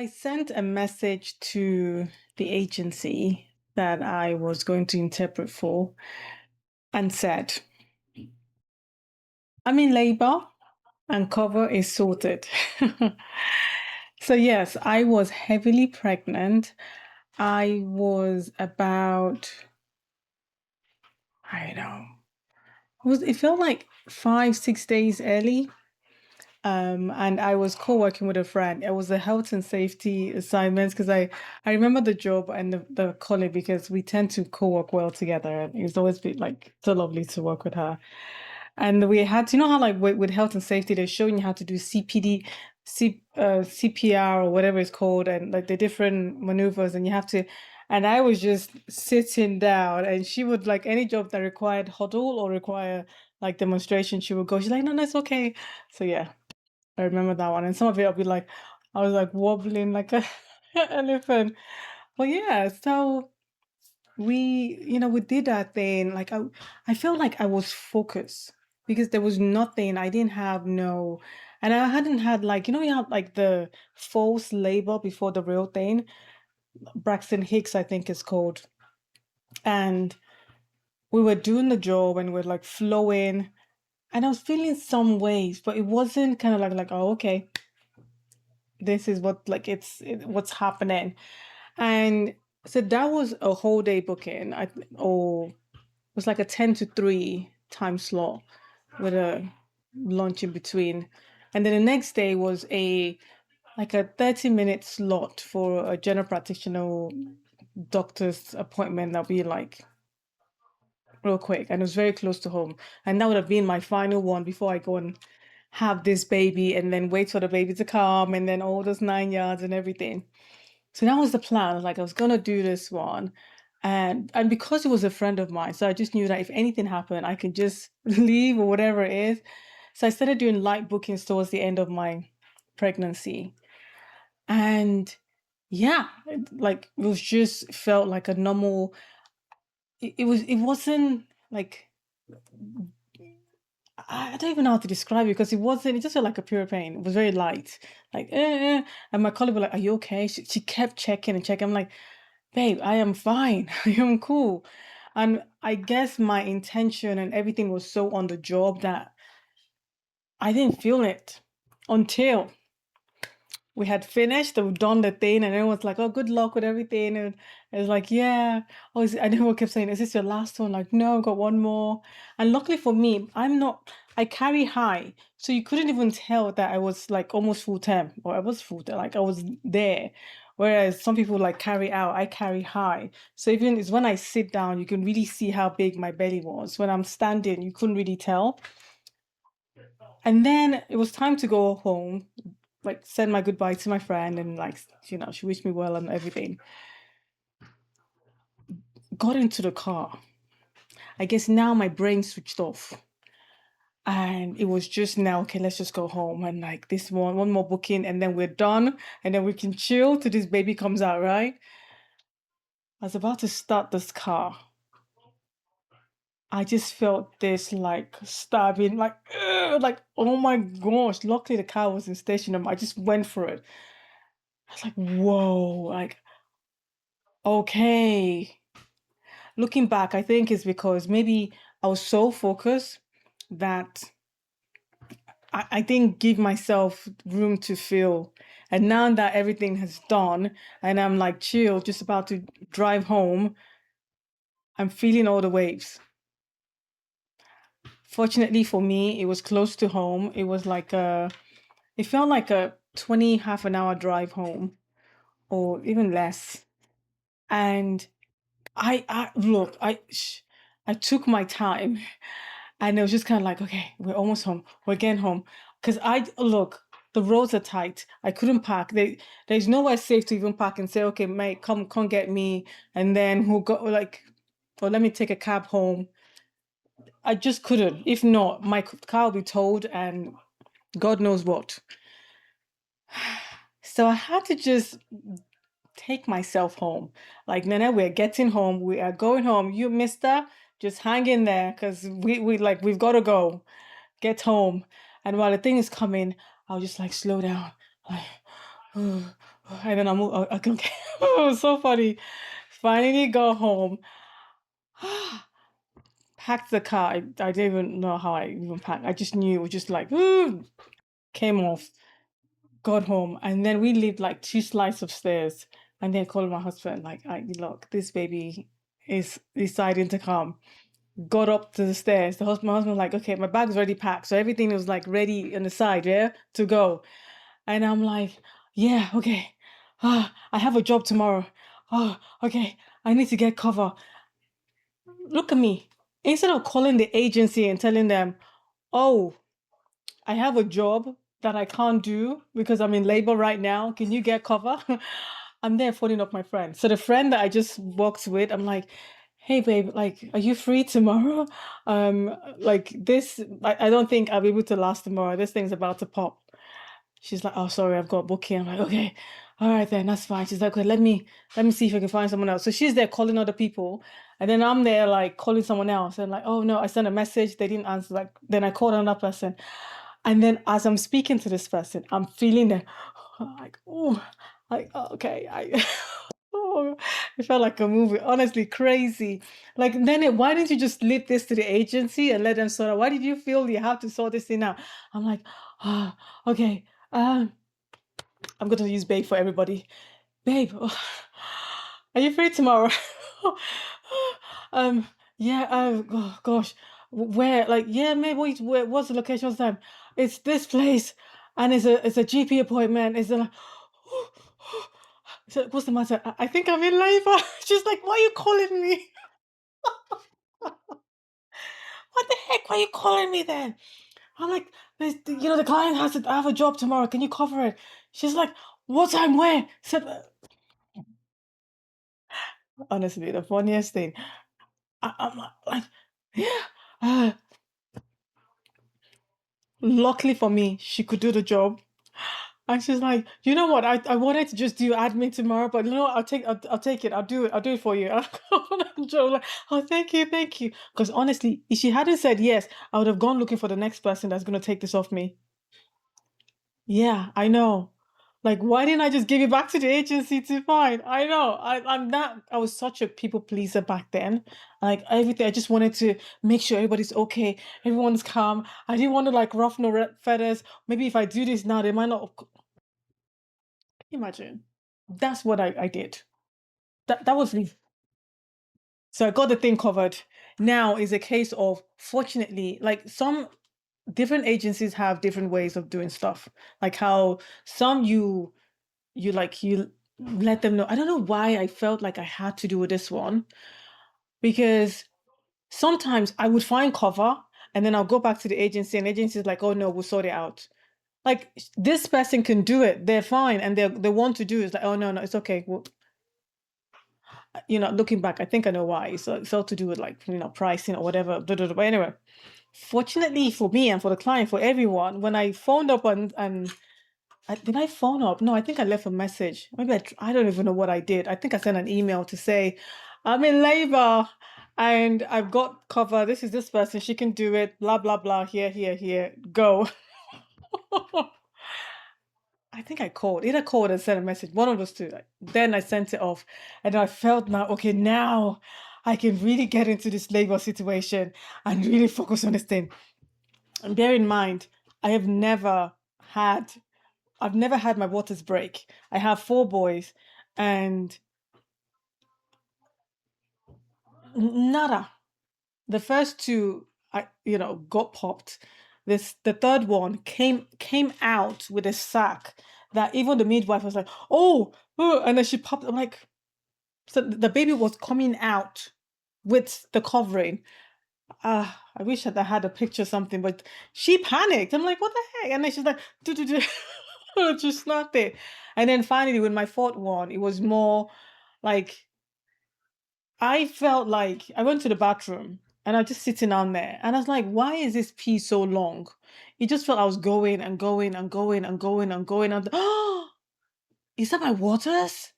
I sent a message to the agency that I was going to interpret for and said, I'm in labor and cover is sorted. So, yes, I was heavily pregnant. I was about, I don't know, it felt like 5, 6 days early. And I was co-working with a friend. It was a health and safety assignment because I remember the job and the colleague because we tend to co-work well together. And it's always been like so lovely to work with her. And we had to, you know how like with health and safety, they're showing you how to do CPR or whatever it's called, and like the different maneuvers, and you have to. And I was just sitting down, and she would like any job that required huddle or require like demonstration, she would go. She's like, no, that's okay. So yeah. I remember that one. And some of it I'll be like, I was like wobbling like a elephant. But yeah, so we did that thing. Like I felt like I was focused because there was nothing. I didn't have no, and I hadn't had like, you have like the false labor before the real thing. Braxton Hicks, I think is called. And we were doing the job and we're like flowing. And I was feeling some ways, but it wasn't kind of like, oh, okay, this is what like what's happening. And so that was a whole day booking. Or it was like a 10 to 3 time slot with a lunch in between. And then the next day was like a 30-minute slot for a general practitioner doctor's appointment that'll be like real quick. And it was very close to home. And that would have been my final one before I go and have this baby and then wait for the baby to come and then all those 9 yards and everything. So that was the plan. Like I was gonna do this one. And because it was a friend of mine, so I just knew that if anything happened, I could just leave or whatever it is. So I started doing light bookings towards the end of my pregnancy. And yeah, like it was just felt like a normal, it wasn't like I don't even know how to describe it because it just felt like a pure pain. It was very light. Like, and my colleague was like, are you okay? She kept checking and checking. I'm like, babe, I am fine. I am cool. And I guess my intention and everything was so on the job that I didn't feel it until we had finished, we've done the thing, and everyone's like, oh, good luck with everything. And it was like, yeah. Oh, and everyone kept saying, is this your last one? Like, no, I've got one more. And luckily for me, I carry high. So you couldn't even tell that I was like almost full term, or I was full term, like I was there. Whereas some people like carry out, I carry high. So even it's when I sit down, you can really see how big my belly was. When I'm standing, you couldn't really tell. And then it was time to go home, like send my goodbye to my friend and like, she wished me well and everything. Got into the car. I guess now my brain switched off. And it was just now, okay, let's just go home and like this one more booking and then we're done and then we can chill till this baby comes out, right? I was about to start this car. I just felt this like stabbing, like, ugh, like, oh my gosh. Luckily the car was in stationary. I just went for it. I was like, whoa, like, okay. Looking back, I think it's because maybe I was so focused that I didn't give myself room to feel. And now that everything has done and I'm like chill, just about to drive home, I'm feeling all the waves. Fortunately for me, it was close to home. It felt like a 20, half an hour drive home or even less. And I took my time and it was just kind of like, okay, we're almost home. We're getting home. Because the roads are tight. I couldn't park. There's nowhere safe to even park and say, okay, mate, come get me. And then we'll go like, or let me take a cab home. I just couldn't. If not, my car will be towed and God knows what. So I had to just take myself home. Like, Nene, we're getting home. We are going home. You, mister, just hang in there because we've got to go. Get home. And while the thing is coming, I'll just like slow down. Like, And then okay. It was so funny. Finally got home. Packed the car. I didn't even know how I even packed. I just knew it was just like, came off, got home. And then we lived like 2 slides of stairs. And then called my husband, like, look, this baby is deciding to come. Got up to the stairs. My husband was like, okay, my bag's already packed. So everything was like ready on the side, yeah, to go. And I'm like, yeah, okay. I have a job tomorrow. Oh, okay. I need to get cover. Look at me. Instead of calling the agency and telling them, oh, I have a job that I can't do because I'm in labor right now. Can you get cover? I'm there phoning up my friend. So the friend that I just walked with, I'm like, hey babe, like, are you free tomorrow? Like this, I don't think I'll be able to last tomorrow. This thing's about to pop. She's like, oh, sorry, I've got booking. I'm like, okay, all right then, that's fine. She's like, okay, let me see if I can find someone else. So she's there calling other people, and then I'm there like calling someone else, and like, oh no, I sent a message, they didn't answer. Like, then I called another person, and then as I'm speaking to this person, I'm feeling that, like, oh, like, okay, oh, it felt like a movie. Honestly, crazy. Like, then why didn't you just leave this to the agency and let them sort out? Why did you feel you have to sort this thing out? I'm like, ah, okay. Um, I'm going to use babe for everybody. Babe, are you free tomorrow? um, yeah. Oh, gosh, where? Like, yeah, maybe. What's the location? What's the time? It's this place, and it's a GP appointment. It's a. So what's the matter? I think I'm in labor. She's like, why are you calling me? What the heck? Why are you calling me then? I'm like, the client has to have a job tomorrow. Can you cover it? She's like, what time? Where? Said, honestly, the funniest thing. I'm like, yeah. Uh, Luckily for me, she could do the job. And she's like, you know what? I wanted to just do admin tomorrow, but you know what? I'll take it. I'll do it. I'll do it for you. I'm like, oh, thank you, thank you. Because honestly, if she hadn't said yes, I would have gone looking for the next person that's gonna take this off me. Yeah, I know. Like, why didn't I just give it back to the agency to find? I know. I was such a people pleaser back then. Like everything, I just wanted to make sure everybody's okay, everyone's calm. I didn't want to like ruffle no feathers. Maybe if I do this now, they might not. Can you imagine? That's what I did. That was me. So I got the thing covered. Now is a case of, fortunately, like some different agencies have different ways of doing stuff. Like how some you let them know. I don't know why I felt like I had to do this one, because sometimes I would find cover and then I'll go back to the agency and the agency is like, oh no, we'll sort it out. Like this person can do it, they're fine, and they want to do it. It's like, oh no, no, it's okay. Well, looking back, I think I know why. So it's all to do with like pricing or whatever. But anyway, fortunately for me and for the client, for everyone, when I phoned up and did I phone up? No, I think I left a message. Maybe I don't even know what I did. I think I sent an email to say, I'm in labor and I've got cover. This is this person. She can do it. Blah, blah, blah. Here, here, here. Go. I think I called. Either called and sent a message. One of those two. Then I sent it off. And I felt now, okay, now I can really get into this labor situation and really focus on this thing. And bear in mind, I have never had I've never had my waters break. I have 4 boys, and nada. The first two, got popped. The third one came out with a sack that even the midwife was like, oh, oh, and then she popped. I'm like, so the baby was coming out with the covering. I wish that I had a picture or something, but she panicked. I'm like, what the heck? And then she's like, do do do, just snapped it. And then finally, with my fourth one, it was more like I felt like I went to the bathroom and I was just sitting down there, and I was like, why is this pee so long? It just felt I was going and going and going and going and going. And oh, is that my waters?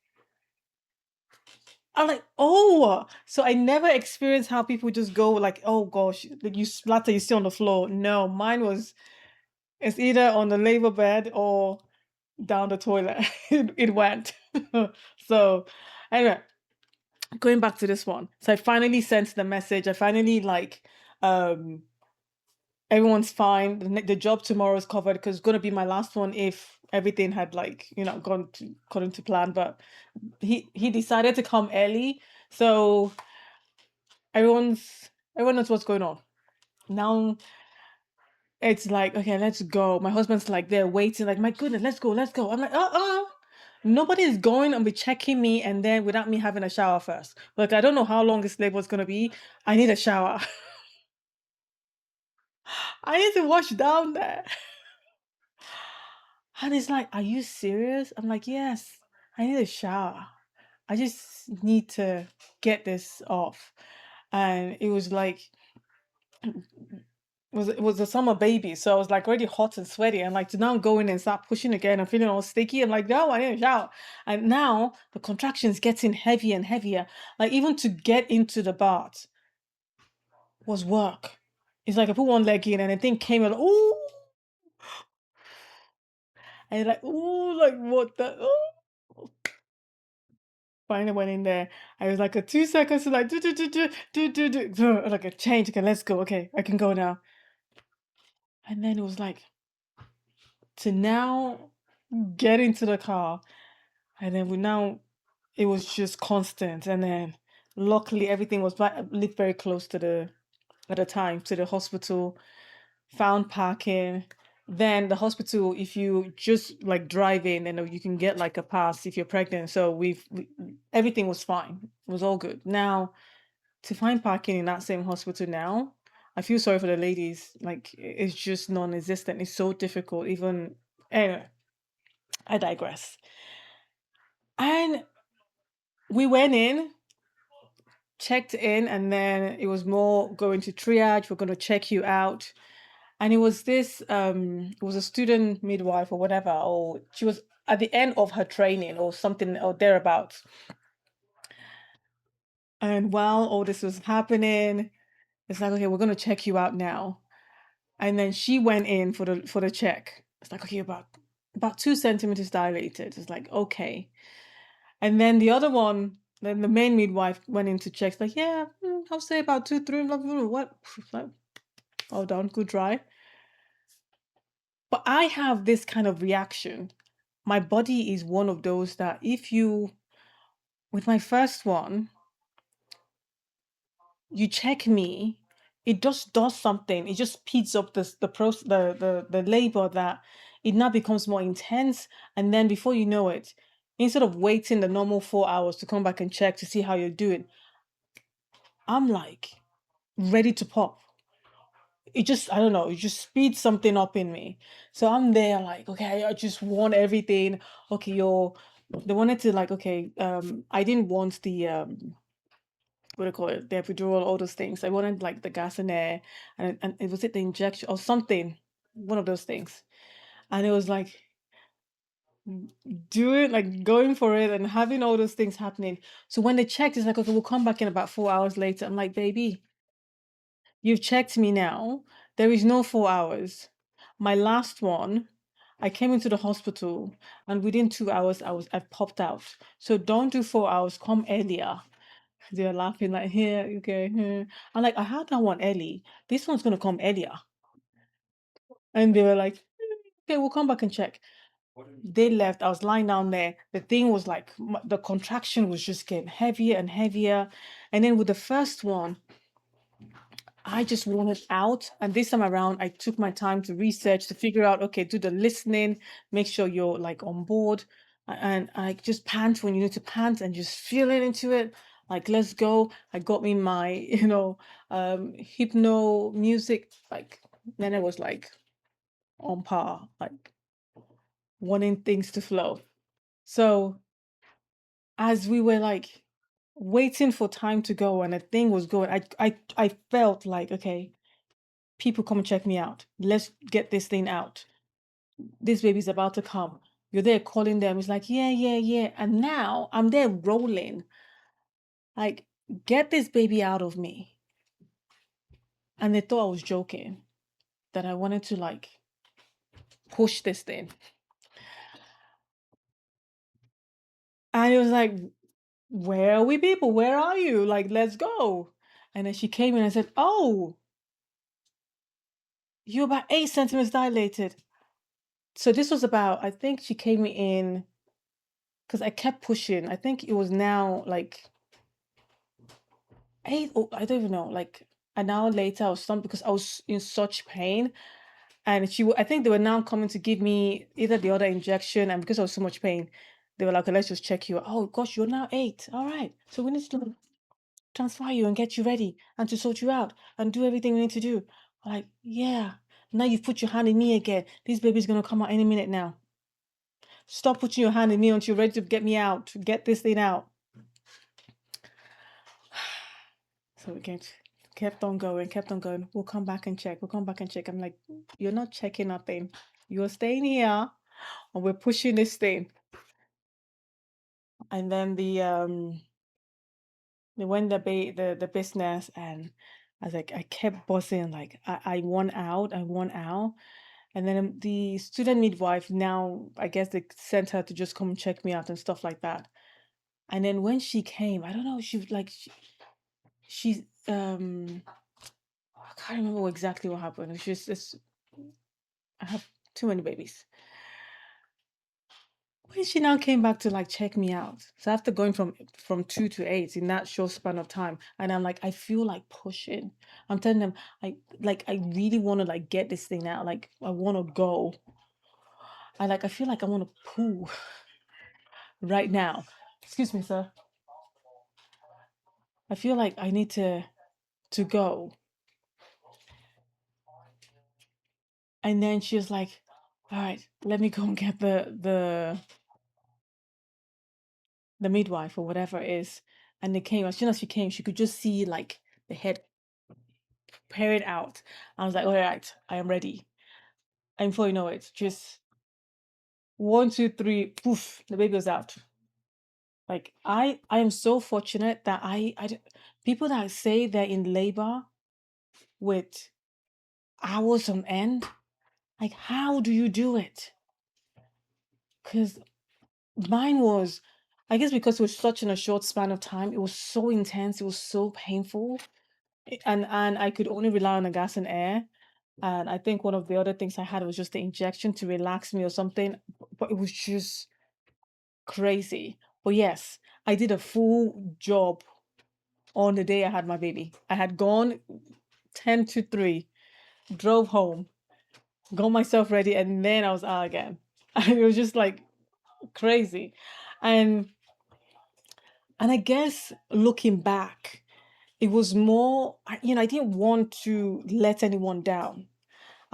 I'm like, oh, so I never experienced how people just go like, oh gosh, like you splatter, you see on the floor. No, mine was, it's either on the labor bed or down the toilet. It went. So anyway, going back to this one. So I finally sent the message. I finally like um everyone's fine. The job tomorrow is covered because it's gonna be my last one if everything had like, gone according to plan. But he decided to come early. So everyone knows what's going on. Now it's like, okay, let's go. My husband's like there waiting, like, my goodness, let's go, let's go. I'm like, nobody is going and be checking me and then without me having a shower first. Like, I don't know how long this labor is gonna be. I need a shower. I need to wash down there. And it's like, are you serious? I'm like, yes, I need a shower. I just need to get this off. And it was like, it was a summer baby, so I was like already hot and sweaty, and like to now go in and start pushing again and feeling all sticky. I'm like, no, I need a shower. And now the contractions getting heavier and heavier. Like even to get into the bath was work. It's like I put one leg in and the thing came and ooh, and like ooh, like what the ooh. Finally went in there. I was like a 2 seconds to like do like a change. Okay, let's go. Okay, I can go now. And then it was like to now get into the car. And then it was just constant. And then luckily everything was lived very close to at the time, to the hospital, found parking. Then the hospital, if you just like drive in, you can get like a pass if you're pregnant. So everything was fine. It was all good. Now, to find parking in that same hospital now, I feel sorry for the ladies. Like it's just non-existent. It's so difficult. Even anyway, I digress. And we went in, checked in, and then it was more going to triage. We're going to check you out. And it was it was a student midwife or whatever, or she was at the end of her training or something or thereabouts. And while all this was happening, it's like, okay, we're going to check you out now. And then she went in for the check. It's like, okay, about 2 centimeters dilated. It's like, okay. And then the other one, then the main midwife went in to check. It's like, yeah, I'll say about 2, 3. Blah, blah, blah. What? Like, all done, good try. But I have this kind of reaction. My body is one of those that with my first one, you check me, it just does something. It just speeds up the labor that it now becomes more intense. And then before you know it, instead of waiting the normal 4 hours to come back and check to see how you're doing, I'm like ready to pop. I don't know, it just speeds something up in me. So I'm there like, okay, I just want everything. Okay, they wanted to like, okay, I didn't want the what do you call it, the epidural, all those things. I wanted like the gas and air, and it was it the injection or something, one of those things. And it was like doing like going for it and having all those things happening. So when they checked, it's like, okay, we'll come back in about 4 hours later. I'm like, baby, you've checked me now. There is no 4 hours. My last one, I came into the hospital and within 2 hours I popped out. So don't do 4 hours, come earlier. They're laughing like, here, okay, here. I'm like, I had that one early. This one's gonna come earlier. And they were like, okay, we'll come back and check. They left. I was lying down there. The thing was like, the contraction was just getting heavier and heavier. And then with the first one, I just wanted out. And this time around, I took my time to research, to figure out, okay, do the listening, make sure you're like on board. And I just pant when you need to pant and just feel it into it. Like, let's go. I got me my, hypno music. Like, then it was like on par, like wanting things to flow. So as we were like waiting for time to go and the thing was going, I felt like, okay, people come and check me out. Let's get this thing out. This baby's about to come. You're there calling them. It's like, yeah, yeah, yeah. And now I'm there rolling. Like, get this baby out of me. And they thought I was joking, that I wanted to like push this thing. And it was like, where are we people? Where are you? Like, let's go. And then she came in and said, oh, you're about 8 centimeters dilated. So this was about, I think she came in because I kept pushing. I think it was now like eight, oh, I don't even know, like an hour later or something, because I was in such pain. And I think they were now coming to give me either the other injection, and because I was so much pain, they were like, okay, let's just check you. Oh gosh, you're now 8. All right. So we need to transfer you and get you ready and to sort you out and do everything we need to do. I'm like, yeah. Now you've put your hand in me again. This baby's gonna come out any minute now. Stop putting your hand in me until you're ready to get me out. Get this thing out. So we kept on going, kept on going. We'll come back and check. We'll come back and check. I'm like, you're not checking nothing. You're staying here and we're pushing this thing. And then they went the business, and I was like, I kept buzzing, like I want out, I want out. And then the student midwife, now I guess they sent her to just come and check me out and stuff like that. And then when she came, I don't know, she was like she I can't remember exactly what happened. It's just this, I have too many babies. When she now came back to like check me out, so after going from 2 to 8 in that short span of time, and I'm like, I feel like pushing. I'm telling them, I really want to like get this thing out. Like I want to go. I feel like I want to poo right now. Excuse me, sir. I feel like I need to go. And then she was like, all right, let me go and get the midwife or whatever it is. And they came. As soon as she came, she could just see like the head peering out. I was like, all right, I am ready. And before you know it, just one, two, three, poof, the baby was out. Like I am so fortunate that people that say they're in labor with hours on end, like how do you do it? Because mine was, I guess because it was such in a short span of time, it was so intense, it was so painful. And I could only rely on the gas and air. And I think one of the other things I had was just the injection to relax me or something. But it was just crazy. But yes, I did a full job on the day I had my baby. I had gone 10 to 3, drove home, got myself ready, and then I was out again. And it was just like crazy. And I guess looking back, it was more, I didn't want to let anyone down.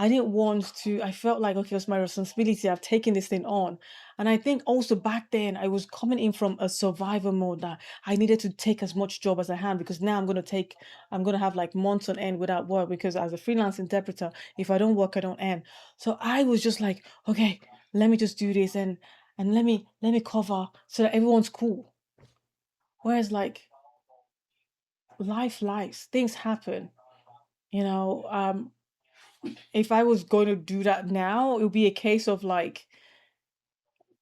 I didn't want to, I felt like, okay, it was my responsibility. I've taken this thing on. And I think also back then I was coming in from a survivor mode that I needed to take as much job as I had, because now I'm going to have like months on end without work, because as a freelance interpreter, if I don't work, I don't earn. So I was just like, okay, let me just do this and let me cover so that everyone's cool. Whereas like life, things happen, you know. If I was going to do that now, it would be a case of like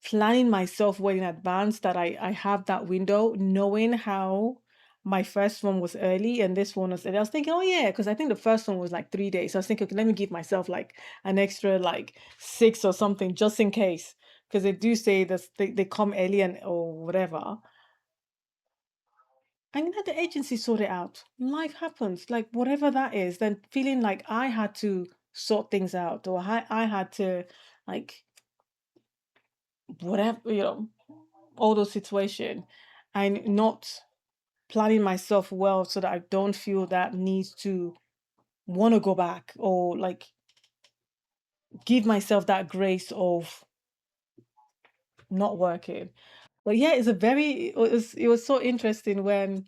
planning myself well in advance, that I have that window, knowing how my first one was early and this one was early. I was thinking, oh yeah, because I think the first one was like 3 days. So I was thinking, okay, let me give myself like an extra like 6 or something just in case. Because they do say that they come early and or whatever. And let the agency sort it out. Life happens, like whatever that is, then feeling like I had to sort things out, or I had to like whatever, all those situations, and not planning myself well so that I don't feel that need to want to go back, or like give myself that grace of not working. But yeah, it was so interesting when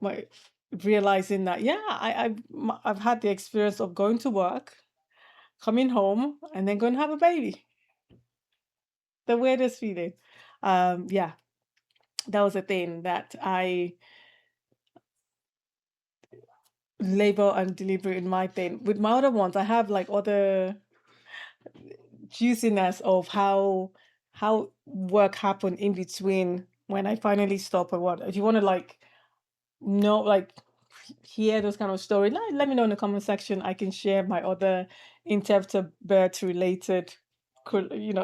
my realizing that, yeah, I've had the experience of going to work, coming home, and then going to have a baby. The weirdest feeling. Yeah, that was a thing that I labor and deliver in my thing. With my other ones, I have like other juiciness of how work happened in between when I finally stopped or what. If you want to like know, like hear those kind of stories, let me know in the comment section. I can share my other interpret related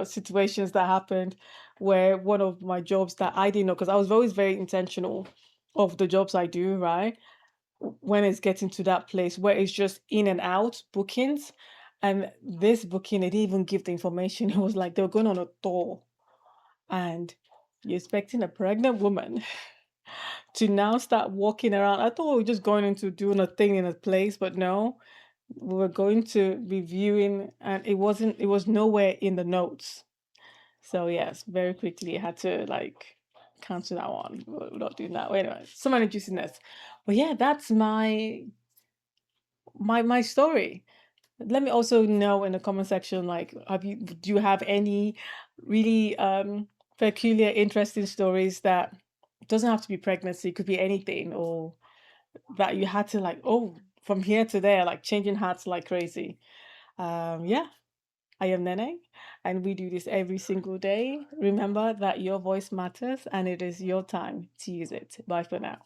situations that happened where one of my jobs that I didn't know, because I was always very intentional of the jobs I do, right? When it's getting to that place where it's just in and out bookings. And this booking, they didn't even give the information. It was like they were going on a tour and you're expecting a pregnant woman to now start walking around. I thought we were just going into doing a thing in a place, but no, we were going to be viewing, and it was nowhere in the notes. So yes, very quickly I had to like cancel that one. We're not doing that. Anyway, so many juiciness. But yeah, that's my story. Let me also know in the comment section, like, do you have any really peculiar, interesting stories that doesn't have to be pregnancy, could be anything, or that you had to like, oh, from here to there, like changing hats like crazy. Yeah, I am Nene, and we do this every single day. Remember that your voice matters and it is your time to use it. Bye for now.